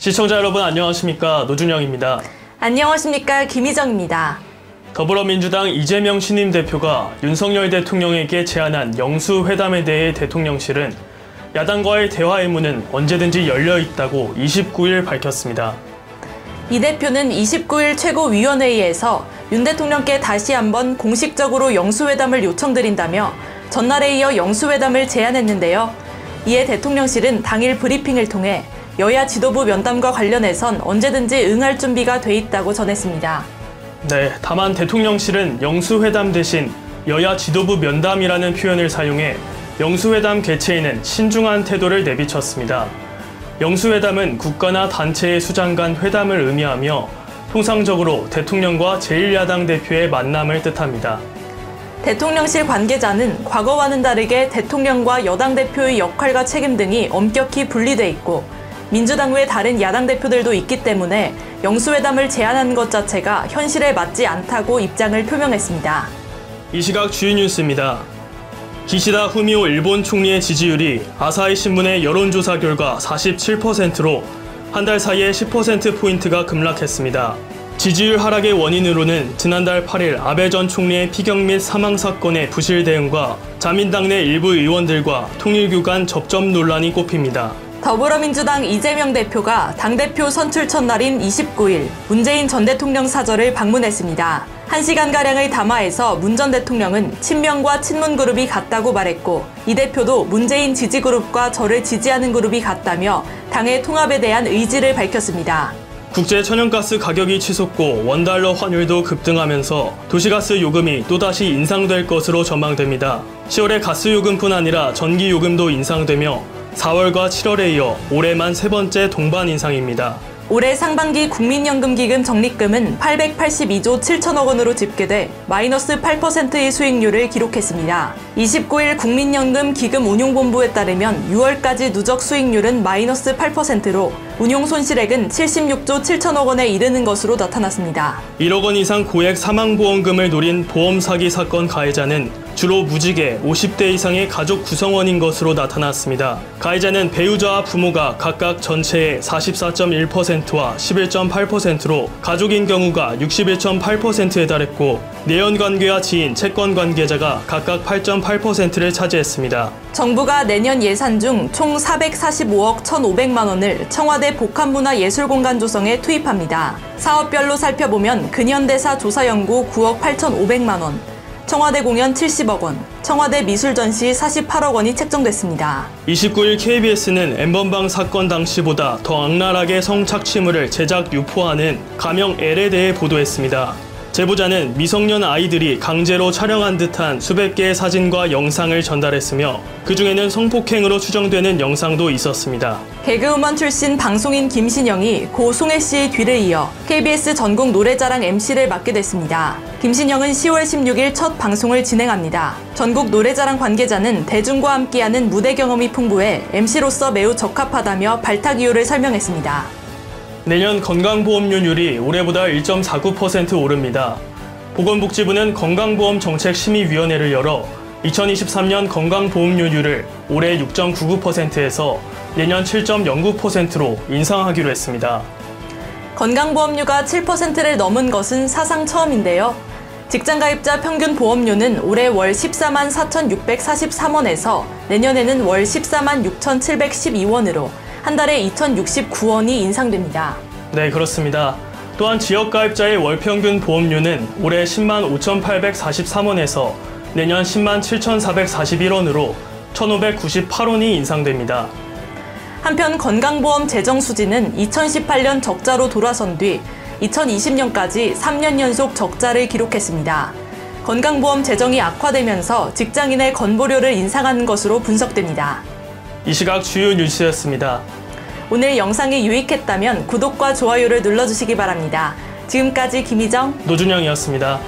시청자 여러분 안녕하십니까? 노준영입니다. 안녕하십니까? 김희정입니다. 더불어민주당 이재명 신임 대표가 윤석열 대통령에게 제안한 영수회담에 대해 대통령실은 야당과의 대화의 문은 언제든지 열려 있다고 29일 밝혔습니다. 이 대표는 29일 최고위원회의에서 윤 대통령께 다시 한번 공식적으로 영수회담을 요청드린다며 전날에 이어 영수회담을 제안했는데요. 이에 대통령실은 당일 브리핑을 통해 여야 지도부 면담과 관련해선 언제든지 응할 준비가 돼 있다고 전했습니다. 네, 다만 대통령실은 영수회담 대신 여야 지도부 면담이라는 표현을 사용해 영수회담 개최에는 신중한 태도를 내비쳤습니다. 영수회담은 국가나 단체의 수장 간 회담을 의미하며 통상적으로 대통령과 제1야당 대표의 만남을 뜻합니다. 대통령실 관계자는 과거와는 다르게 대통령과 여당 대표의 역할과 책임 등이 엄격히 분리돼 있고 민주당 외 다른 야당 대표들도 있기 때문에 영수회담을 제안하는 것 자체가 현실에 맞지 않다고 입장을 표명했습니다. 이 시각 주요 뉴스입니다. 기시다 후미오 일본 총리의 지지율이 아사히 신문의 여론조사 결과 47%로 한 달 사이에 10%포인트가 급락했습니다. 지지율 하락의 원인으로는 지난달 8일 아베 전 총리의 피격 및 사망 사건의 부실 대응과 자민당 내 일부 의원들과 통일교 간 접점 논란이 꼽힙니다. 더불어민주당 이재명 대표가 당대표 선출 첫날인 29일 문재인 전 대통령 사저를 방문했습니다. 1시간가량의 담화에서 문 전 대통령은 친명과 친문 그룹이 같다고 말했고 이 대표도 문재인 지지 그룹과 저를 지지하는 그룹이 같다며 당의 통합에 대한 의지를 밝혔습니다. 국제 천연가스 가격이 치솟고 원달러 환율도 급등하면서 도시가스 요금이 또다시 인상될 것으로 전망됩니다. 10월에 가스 요금뿐 아니라 전기 요금도 인상되며 4월과 7월에 이어 올해만 세 번째 동반 인상입니다. 올해 상반기 국민연금기금 적립금은 882조 7천억 원으로 집계돼 마이너스 8%의 수익률을 기록했습니다. 29일 국민연금 기금운용본부에 따르면 6월까지 누적 수익률은 마이너스 8%로 운용 손실액은 76조 7천억 원에 이르는 것으로 나타났습니다. 1억 원 이상 고액 사망보험금을 노린 보험 사기 사건 가해자는 주로 무직의 50대 이상의 가족 구성원인 것으로 나타났습니다. 가해자는 배우자와 부모가 각각 전체의 44.1%와 11.8%로 가족인 경우가 61.8%에 달했고 내연관계와 지인, 채권관계자가 각각 8.8%를 차지했습니다. 정부가 내년 예산 중 총 445억 1,500만 원을 청와대 복합문화예술공간 조성에 투입합니다. 사업별로 살펴보면 근현대사 조사연구 9억 8,500만 원, 청와대 공연 70억 원, 청와대 미술전시 48억 원이 책정됐습니다. 29일 KBS는 엠번방 사건 당시보다 더 악랄하게 성착취물을 제작 유포하는 가명 L에 대해 보도했습니다. 제보자는 미성년 아이들이 강제로 촬영한 듯한 수백 개의 사진과 영상을 전달했으며 그중에는 성폭행으로 추정되는 영상도 있었습니다. 개그우먼 출신 방송인 김신영이 고 송혜 씨의 뒤를 이어 KBS 전국 노래자랑 MC를 맡게 됐습니다. 김신영은 10월 16일 첫 방송을 진행합니다. 전국 노래자랑 관계자는 대중과 함께하는 무대 경험이 풍부해 MC로서 매우 적합하다며 발탁 이유를 설명했습니다. 내년 건강보험료율이 올해보다 1.49% 오릅니다. 보건복지부는 건강보험정책심의위원회를 열어 2023년 건강보험료율을 올해 6.99%에서 내년 7.09%로 인상하기로 했습니다. 건강보험료가 7%를 넘은 것은 사상 처음인데요. 직장가입자 평균 보험료는 올해 월 14만 4,643원에서 내년에는 월 14만 6,712원으로 한 달에 2,069원이 인상됩니다. 네, 그렇습니다. 또한 지역가입자의 월평균 보험료는 올해 10만 5,843원에서 내년 10만 7,441원으로 1,598원이 인상됩니다. 한편 건강보험 재정 수지는 2018년 적자로 돌아선 뒤 2020년까지 3년 연속 적자를 기록했습니다. 건강보험 재정이 악화되면서 직장인의 건보료를 인상하는 것으로 분석됩니다. 이 시각 주요 뉴스였습니다. 오늘 영상이 유익했다면 구독과 좋아요를 눌러주시기 바랍니다. 지금까지 김희정, 노준영이었습니다.